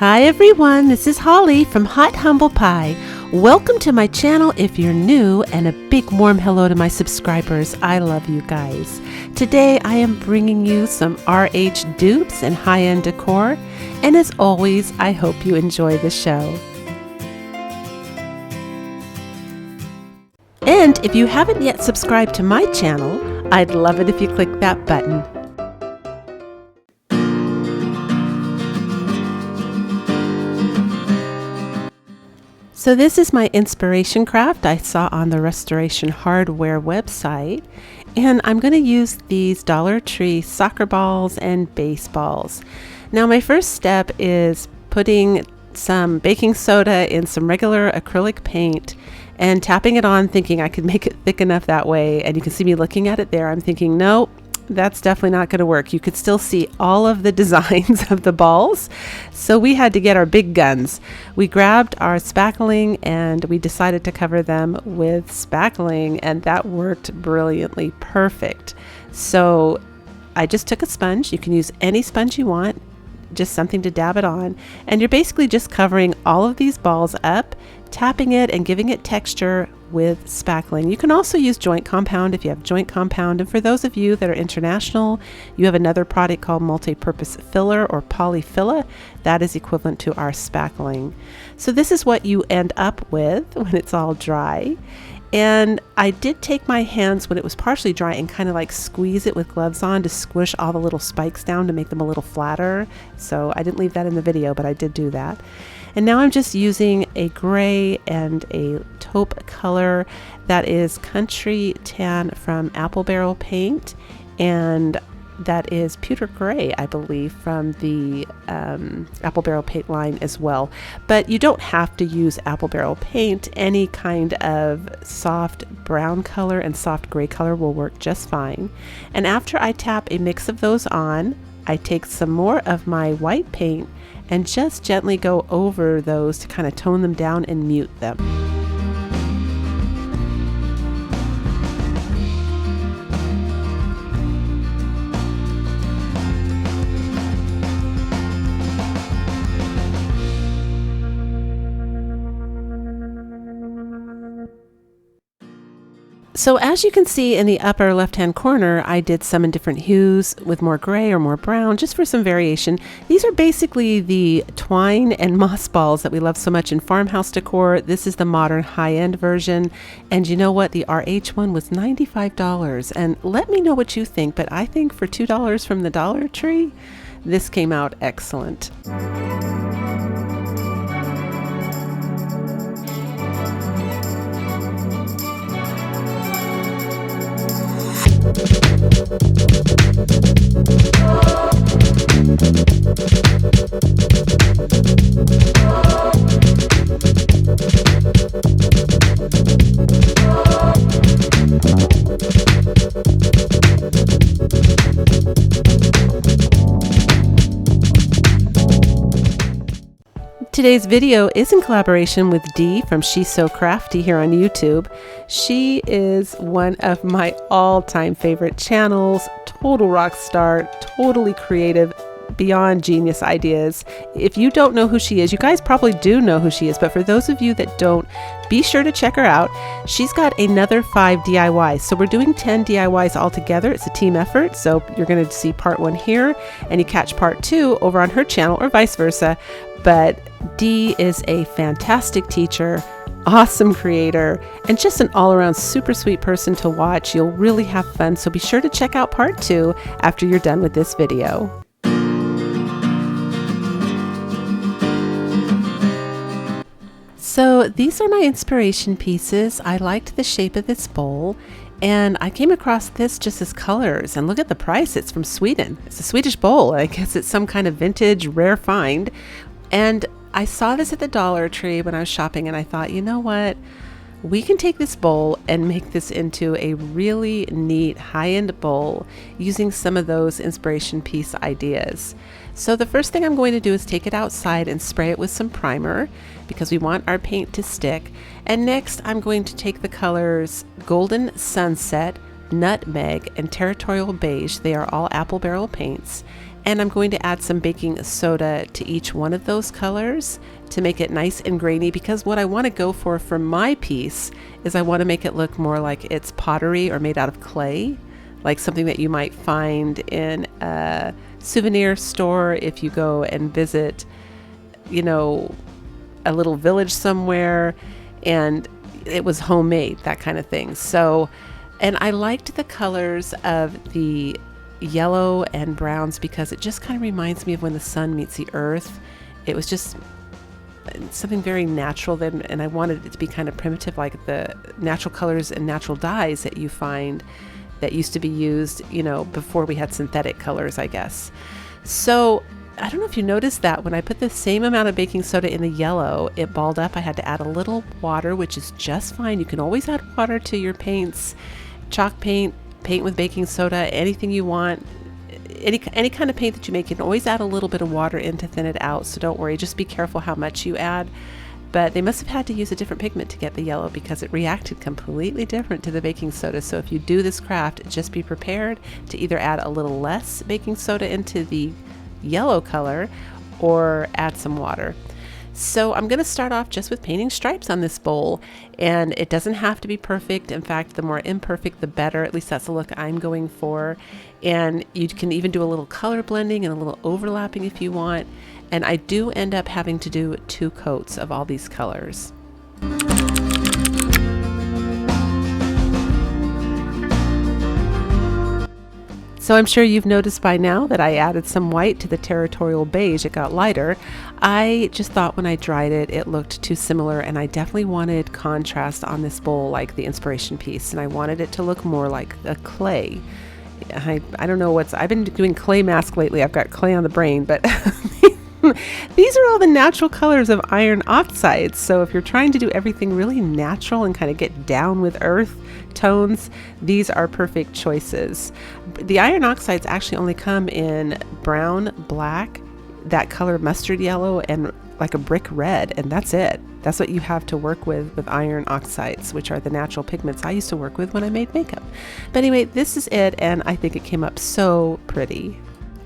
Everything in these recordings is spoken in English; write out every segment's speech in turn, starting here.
Hi everyone, this is Holly from Hot Humble Pie. Welcome to my channel if you're new, and a big warm hello to my subscribers. I love you guys. Today I am bringing you some RH dupes and high-end decor, and as always, I hope you enjoy the show. And if you haven't yet subscribed to my channel, I'd love it if you click that button. So this is my inspiration craft I saw on the Restoration Hardware website, and I'm going to use these Dollar Tree soccer balls and baseballs. Now my first step is putting some baking soda in some regular acrylic paint and tapping it on, thinking I could make it thick enough that way, and you can see me looking at it there. I'm thinking, no, that's definitely not going to work. You could still see all of the designs of the balls. So we had to get our big guns. We grabbed our spackling and we decided to cover them with spackling, and that worked brilliantly perfect. So I just took a sponge. You can use any sponge you want, just something to dab it on, and you're basically just covering all of these balls up, tapping it and giving it texture with spackling. You can also use joint compound if you have joint compound, and for those of you that are international, you have another product called multi-purpose filler or polyfilla that is equivalent to our spackling. So this is what you end up with when it's all dry. And I did take my hands when it was partially dry and kind of like squeeze it with gloves on to squish all the little spikes down to make them a little flatter. So I didn't leave that in the video, but I did do that. And now I'm just using a gray and a taupe color that is Country Tan from Apple Barrel Paint, and that is Pewter Gray, I believe, from the Apple Barrel Paint line as well. But you don't have to use Apple Barrel Paint. Any kind of soft brown color and soft gray color will work just fine. And after I tap a mix of those on, I take some more of my white paint and just gently go over those to kind of tone them down and mute them. So as you can see in the upper left-hand corner, I did some in different hues with more gray or more brown, just for some variation. These are basically the twine and moss balls that we love so much in farmhouse decor. This is the modern high-end version. And you know what? The RH one was $95. And let me know what you think, but I think for $2 from the Dollar Tree, this came out excellent. Today's video is in collaboration with Dee from She's So Crafty here on YouTube. She is one of my all-time favorite channels, total rock star, totally creative, beyond genius ideas. If you don't know who she is, you guys probably do know who she is, but for those of you that don't, be sure to check her out. She's got another 5 DIYs. So we're doing 10 DIYs all together. It's a team effort. So you're going to see part 1 here and you catch part 2 over on her channel, or vice versa. But Dee is a fantastic teacher, awesome creator, and just an all-around super sweet person to watch. You'll really have fun. So be sure to check out part 2 after you're done with this video. So these are my inspiration pieces. I liked the shape of this bowl, and I came across this just as colors, and look at the price. It's from Sweden. It's a Swedish bowl. I guess it's some kind of vintage rare find. And I saw this at the Dollar Tree when I was shopping, and I thought, you know what? We can take this bowl and make this into a really neat high-end bowl using some of those inspiration piece ideas. So the first thing I'm going to do is take it outside and spray it with some primer because we want our paint to stick. And next I'm going to take the colors Golden Sunset, Nutmeg, and Territorial Beige. They are all Apple Barrel paints. And I'm going to add some baking soda to each one of those colors to make it nice and grainy, because what I want to go for my piece is I want to make it look more like it's pottery or made out of clay, like something that you might find in a souvenir store if you go and visit, you know, a little village somewhere and it was homemade, that kind of thing. So, and I liked the colors of the yellow and browns because it just kind of reminds me of when the sun meets the earth. It was just something very natural then, and I wanted it to be kind of primitive, like the natural colors and natural dyes that you find that used to be used, you know, before we had synthetic colors, I guess. So I don't know if you noticed that when I put the same amount of baking soda in the yellow, it balled up. I had to add a little water, which is just fine. You can always add water to your paints, chalk paint, paint with baking soda, anything you want. Any kind of paint that you make, you can always add a little bit of water in to thin it out. So don't worry, just be careful how much you add. But they must have had to use a different pigment to get the yellow because it reacted completely different to the baking soda. So if you do this craft, just be prepared to either add a little less baking soda into the yellow color or add some water. So I'm going to start off just with painting stripes on this bowl, and it doesn't have to be perfect. In fact, the more imperfect the better. At least that's the look I'm going for. And you can even do a little color blending and a little overlapping if you want. And I do end up having to do 2 coats of all these colors. So I'm sure you've noticed by now that I added some white to the territorial beige. It got lighter. I just thought when I dried it, it looked too similar, and I definitely wanted contrast on this bowl, like the inspiration piece, and I wanted it to look more like a clay. I don't know I've been doing clay mask lately. I've got clay on the brain, but these are all the natural colors of iron oxides. So if you're trying to do everything really natural and kind of get down with earth tones, these are perfect choices. The iron oxides actually only come in brown, black, that color mustard yellow, and like a brick red, and that's it. That's what you have to work with iron oxides, which are the natural pigments I used to work with when I made makeup. But anyway, this is it, and I think it came up so pretty.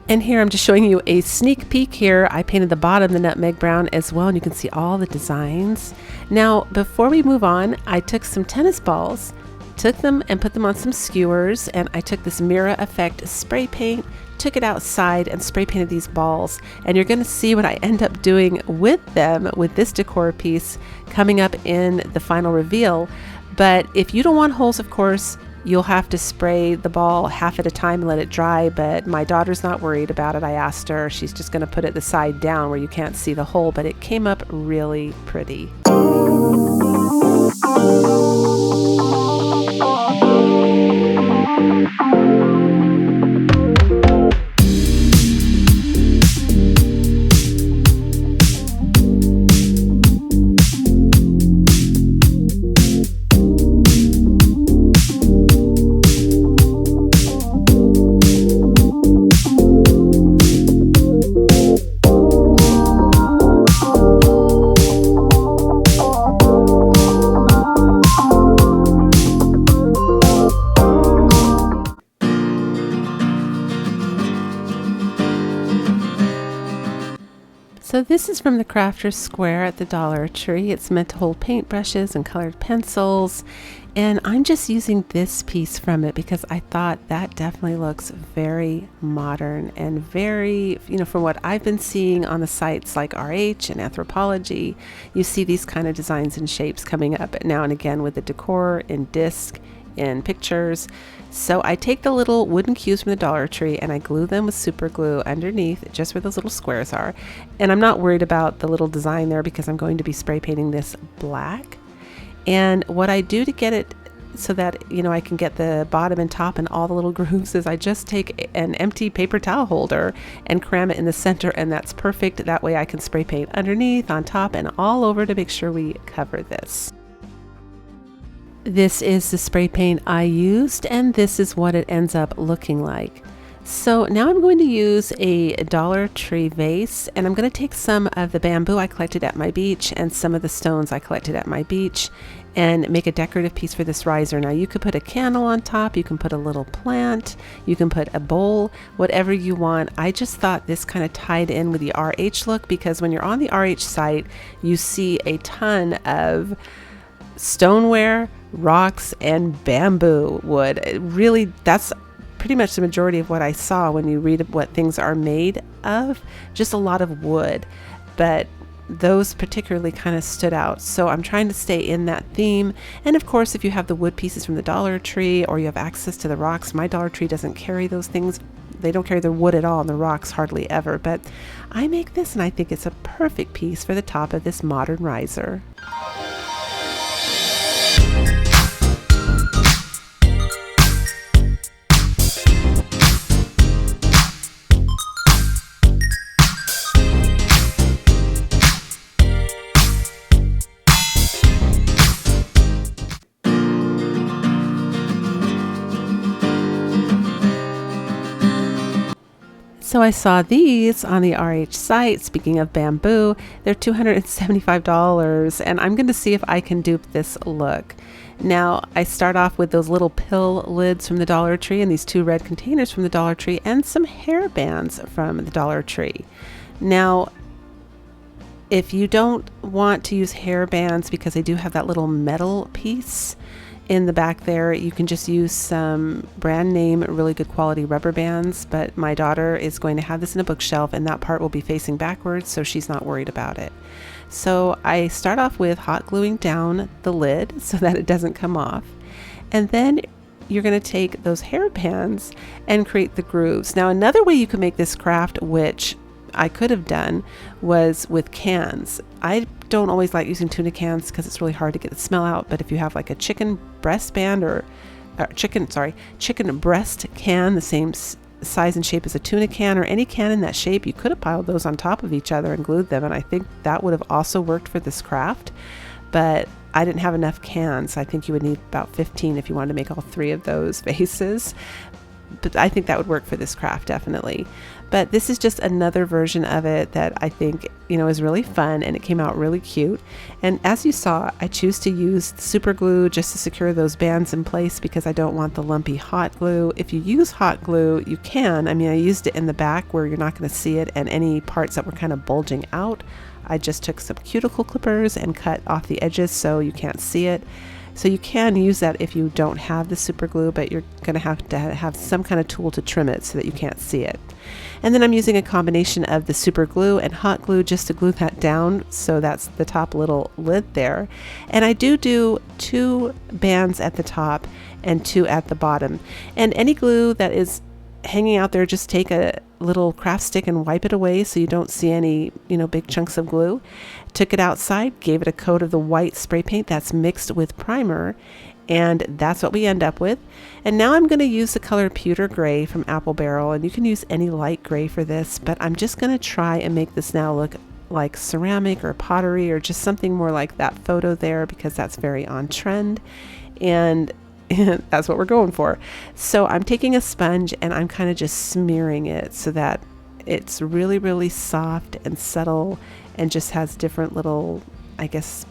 And here I'm just showing you a sneak peek here. I painted the bottom the nutmeg brown as well, and you can see all the designs. Now, before we move on, I took some tennis balls, took them and put them on some skewers, and I took this Mirror Effect spray paint, took it outside and spray painted these balls. And you're going to see what I end up doing with them with this decor piece coming up in the final reveal. But if you don't want holes, of course, you'll have to spray the ball half at a time and let it dry, but my daughter's not worried about it. I asked her, she's just going to put it the side down where you can't see the hole, but it came up really pretty. So this is from the Crafter's Square at the Dollar Tree. It's meant to hold paintbrushes and colored pencils. And I'm just using this piece from it because I thought that definitely looks very modern and very, from what I've been seeing on the sites like RH and Anthropology, you see these kind of designs and shapes coming up now and again with the decor in disc, in pictures. So I take the little wooden cubes from the Dollar Tree and I glue them with super glue underneath just where those little squares are. And I'm not worried about the little design there because I'm going to be spray painting this black. And what I do to get it so that, I can get the bottom and top and all the little grooves is I just take an empty paper towel holder and cram it in the center, and that's perfect. That way I can spray paint underneath, on top, and all over to make sure we cover this. This is the spray paint I used, and this is what it ends up looking like. So now I'm going to use a Dollar Tree vase, and I'm going to take some of the bamboo I collected at my beach and some of the stones I collected at my beach and make a decorative piece for this riser. Now you could put a candle on top, you can put a little plant, you can put a bowl, whatever you want. I just thought this kind of tied in with the RH look, because when you're on the RH site, you see a ton of stoneware, rocks, and bamboo wood. Really, that's pretty much the majority of what I saw when you read what things are made of, just a lot of wood, but those particularly kind of stood out. So I'm trying to stay in that theme. And of course, if you have the wood pieces from the Dollar Tree or you have access to the rocks, my Dollar Tree doesn't carry those things. They don't carry the wood at all, and the rocks hardly ever, but I make this and I think it's a perfect piece for the top of this modern riser. So I saw these on the RH site. Speaking of bamboo, they're $275, and I'm going to see if I can dupe this look. Now, I start off with those little pill lids from the Dollar Tree and these two red containers from the Dollar Tree and some hair bands from the Dollar Tree. Now, if you don't want to use hair bands because they do have that little metal piece in the back there, you can just use some brand name, really good quality rubber bands, but my daughter is going to have this in a bookshelf and that part will be facing backwards, so she's not worried about it. So I start off with hot gluing down the lid so that it doesn't come off, and then you're going to take those hair bands and create the grooves. Now, another way you can make this craft, which I could have done, was with cans. I don't always like using tuna cans because it's really hard to get the smell out, but if you have like a chicken breast band or chicken breast can, the same size and shape as a tuna can or any can in that shape, you could have piled those on top of each other and glued them, and I think that would have also worked for this craft, but I didn't have enough cans. I think you would need about 15 if you wanted to make all three of those vases, but I think that would work for this craft definitely. But this is just another version of it that I think, is really fun, and it came out really cute. And as you saw, I choose to use super glue just to secure those bands in place because I don't want the lumpy hot glue. If you use hot glue, you can. I mean, I used it in the back where you're not going to see it, and any parts that were kind of bulging out, I just took some cuticle clippers and cut off the edges so you can't see it. So you can use that if you don't have the super glue, but you're going to have some kind of tool to trim it so that you can't see it. And then I'm using a combination of the super glue and hot glue just to glue that down. So that's the top little lid there. And I do 2 bands at the top and 2 at the bottom. And any glue that is hanging out there, just take a little craft stick and wipe it away so you don't see any, big chunks of glue. Took it outside, gave it a coat of the white spray paint that's mixed with primer, and that's what we end up with. And now I'm going to use the color Pewter Gray from Apple Barrel, and you can use any light gray for this, but I'm just going to try and make this now look like ceramic or pottery or just something more like that photo there, because that's very on trend, and that's what we're going for. So I'm taking a sponge and I'm kind of just smearing it so that it's really, really soft and subtle and just has different little, I guess,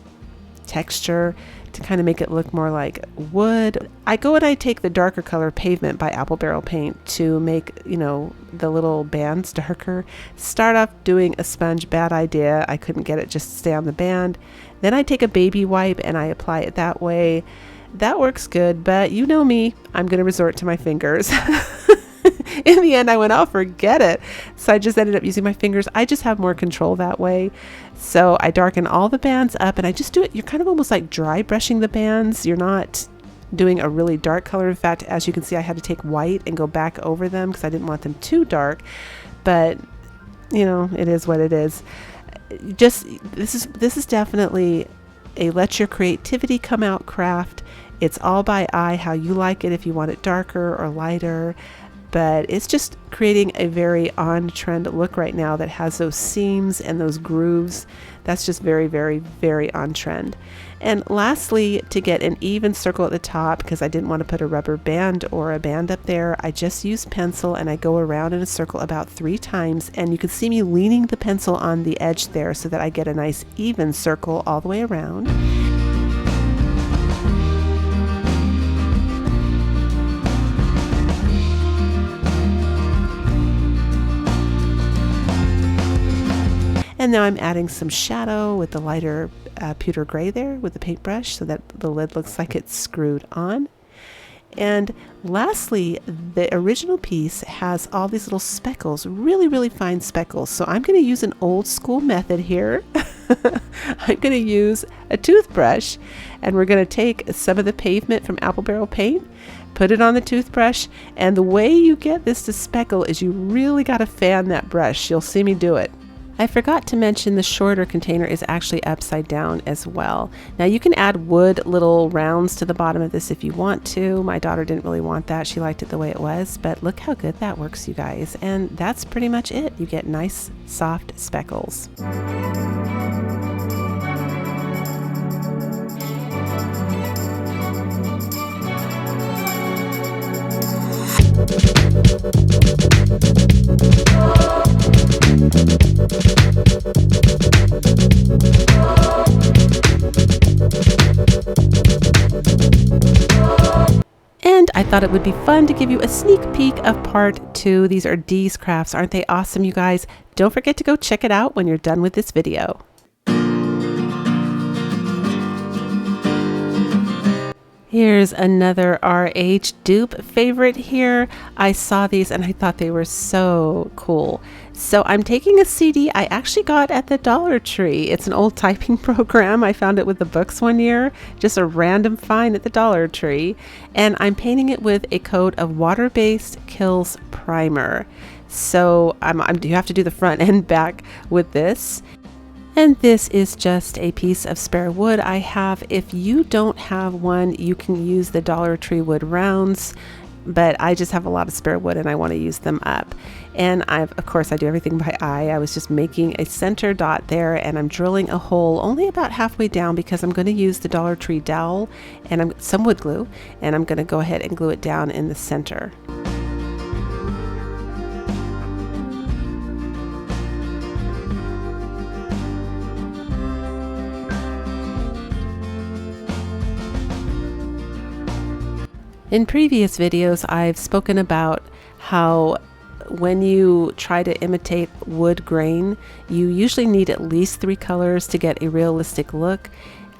texture to kind of make it look more like wood. I go and I take the darker color Pavement by Apple Barrel Paint to make, the little bands darker. Start off doing a sponge, bad idea. I couldn't get it just to stay on the band. Then I take a baby wipe and I apply it that way. That works good, but you know me, I'm going to resort to my fingers. In the end, I went, oh, forget it. So I just ended up using my fingers. I just have more control that way. So I darken all the bands up and I just do it. You're kind of almost like dry brushing the bands. You're not doing a really dark color. In fact, as you can see, I had to take white and go back over them because I didn't want them too dark. But, it is what it is. Just, this is definitely a let your creativity come out craft. It's all by eye, how you like it, if you want it darker or lighter. but it's just creating a very on-trend look right now that has those seams and those grooves. That's just very, very, very on trend. And lastly, to get an even circle at the top, because I didn't want to put a rubber band or a band up there, I just use pencil and I go around in a circle about 3 times, and you can see me leaning the pencil on the edge there so that I get a nice even circle all the way around. And now I'm adding some shadow with the lighter pewter gray there with the paintbrush so that the lid looks like it's screwed on. And lastly, the original piece has all these little speckles, really, really fine speckles. So I'm going to use an old school method here. I'm going to use a toothbrush, and we're going to take some of the pavement from apple barrel paint, put it on the toothbrush, and the way you get this to speckle is you really got to fan that brush. You'll see me do it. I forgot to mention the shorter container is actually upside down as well. Now you can add wood little rounds to the bottom of this if you want to. My daughter didn't really want that. She liked it the way it was, but look how good that works, you guys. And that's pretty much it. You get nice soft speckles. And I thought it would be fun to give you a sneak peek of part 2. These are Dee's crafts. Aren't they awesome, you guys? Don't forget to go check it out when you're done with this video. Here's another RH dupe favorite here. I saw these and I thought they were so cool. So I'm taking a CD I actually got at the Dollar Tree. It's an old typing program. I found it with the books one year, just a random find at the Dollar Tree. And I'm painting it with a coat of water-based Kills primer. So you have to do the front and back with this. And this is just a piece of spare wood I have. If you don't have one, you can use the Dollar Tree wood rounds, but I just have a lot of spare wood and I want to use them up. And of course I do everything by eye. I was just making a center dot there, and I'm drilling a hole only about halfway down because I'm going to use the Dollar Tree dowel and some wood glue, and I'm going to go ahead and glue it down in the center. In previous videos, I've spoken about how when you try to imitate wood grain, you usually need at least 3 colors to get a realistic look.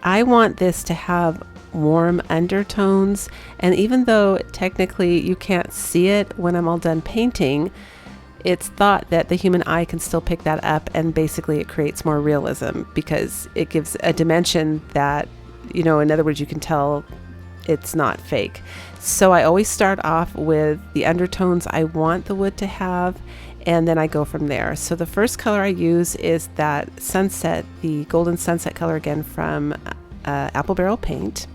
I want this to have warm undertones, and even though technically you can't see it when I'm all done painting, it's thought that the human eye can still pick that up, and basically it creates more realism because it gives a dimension that, in other words, you can tell it's not fake. So I always start off with the undertones I want the wood to have, and then I go from there. So the first color I use is that sunset, the golden sunset color again from apple barrel paint.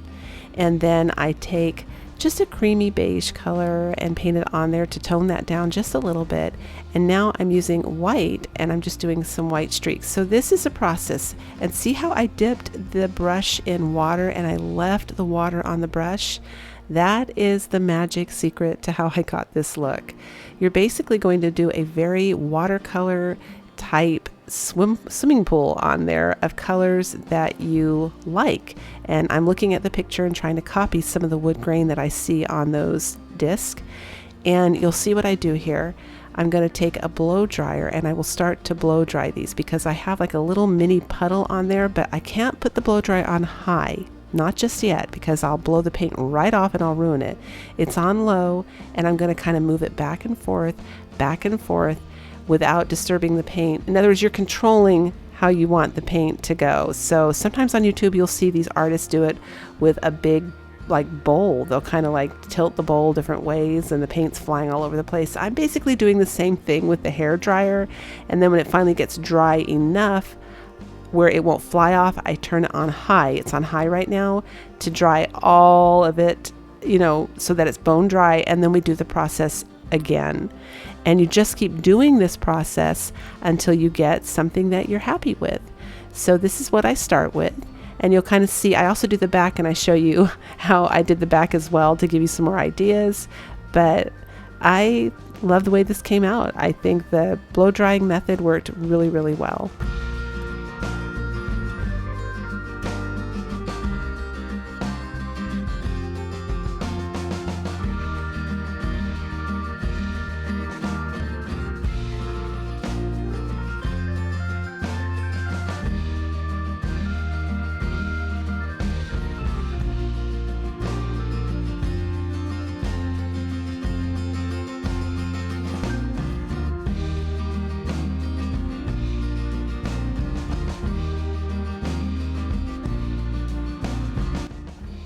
And then I take just a creamy beige color and paint it on there to tone that down just a little bit. And now I'm using white, and I'm just doing some white streaks. So this is a process, and see how I dipped the brush in water and I left the water on the brush? That is the magic secret to how I got this look. You're basically going to do a very watercolor type swimming pool on there of colors that you like. And I'm looking at the picture and trying to copy some of the wood grain that I see on those discs. And you'll see what I do here. I'm going to take a blow dryer and I will start to blow dry these because I have like a little mini puddle on there, but I can't put the blow dryer on high. Not just yet, because I'll blow the paint right off and I'll ruin it. It's on low, and I'm going to kind of move it back and forth without disturbing the paint. In other words, you're controlling how you want the paint to go. So sometimes on YouTube you'll see these artists do it with a big bowl. They'll kind of tilt the bowl different ways and the paint's flying all over the place. I'm basically doing the same thing with the hair dryer, and then when it finally gets dry enough where it won't fly off, I turn it on high. It's on high right now to dry all of it, so that it's bone dry, and then we do the process again. And you just keep doing this process until you get something that you're happy with. So this is what I start with. And you'll kind of see, I also do the back, and I show you how I did the back as well to give you some more ideas. But I love the way this came out. I think the blow drying method worked really, really well.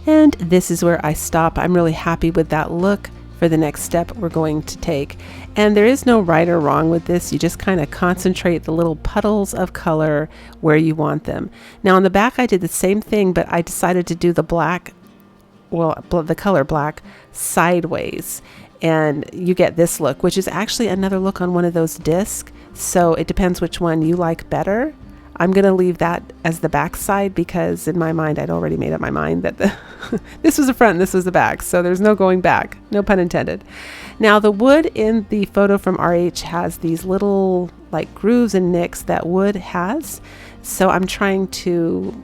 And this is where I stop. I'm really happy with that look for the next step we're going to take. And there is no right or wrong with this. You just kind of concentrate the little puddles of color where you want them. Now on the back I did the same thing, but I decided to do the black, well, the color black sideways. And you get this look, which is actually another look on one of those discs. So it depends which one you like better. I'm going to leave that as the back side because in my mind, I'd already made up my mind that this was the front and this was the back. So there's no going back, no pun intended. Now the wood in the photo from RH has these little like grooves and nicks that wood has. So I'm trying to,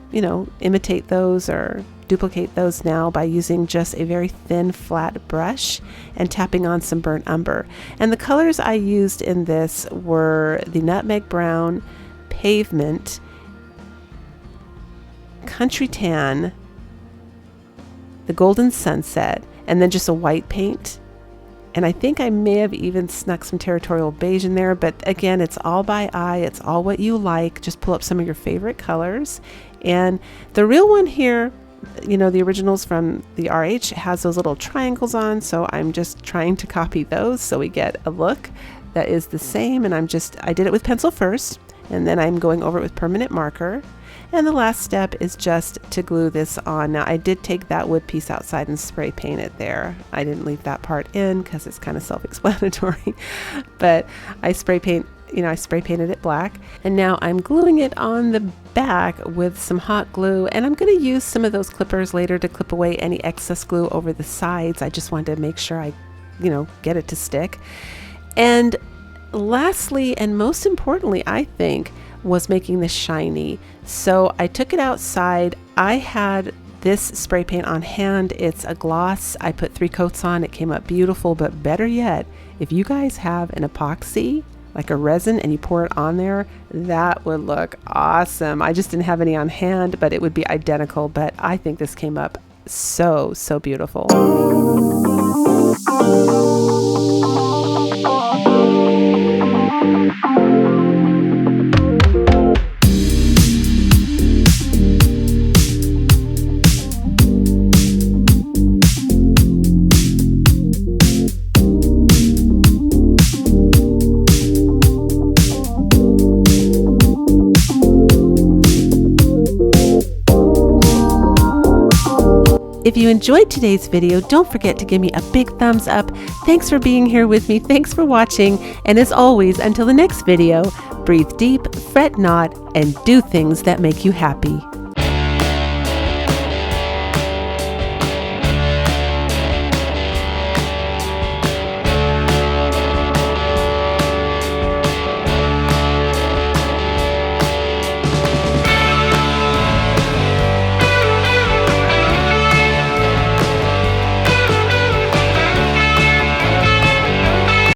imitate those or duplicate those now by using just a very thin flat brush and tapping on some burnt umber. And the colors I used in this were the nutmeg brown, pavement, country tan, the golden sunset, and then just a white paint. And I think I may have even snuck some territorial beige in there, but again, it's all by eye. It's all what you like. Just pull up some of your favorite colors. And the real one here, the originals from the RH has those little triangles on. So I'm just trying to copy those so we get a look that is the same. And I did it with pencil first. And then I'm going over it with permanent marker. And the last step is just to glue this on. Now I did take that wood piece outside and spray paint it there. I didn't leave that part in because it's kind of self-explanatory, but I spray painted it black. And now I'm gluing it on the back with some hot glue. And I'm going to use some of those clippers later to clip away any excess glue over the sides. I just wanted to make sure I, get it to stick. And lastly, and most importantly, I think, was making this shiny. So I took it outside. I had this spray paint on hand. It's a gloss. I put 3 coats on. It came up beautiful, but better yet, if you guys have an epoxy, like a resin, and you pour it on there, that would look awesome. I just didn't have any on hand, but it would be identical. But I think this came up so, so beautiful. If you enjoyed today's video, don't forget to give me a big thumbs up. Thanks for being here with me. Thanks for watching. And as always, until the next video, breathe deep, fret not, and do things that make you happy.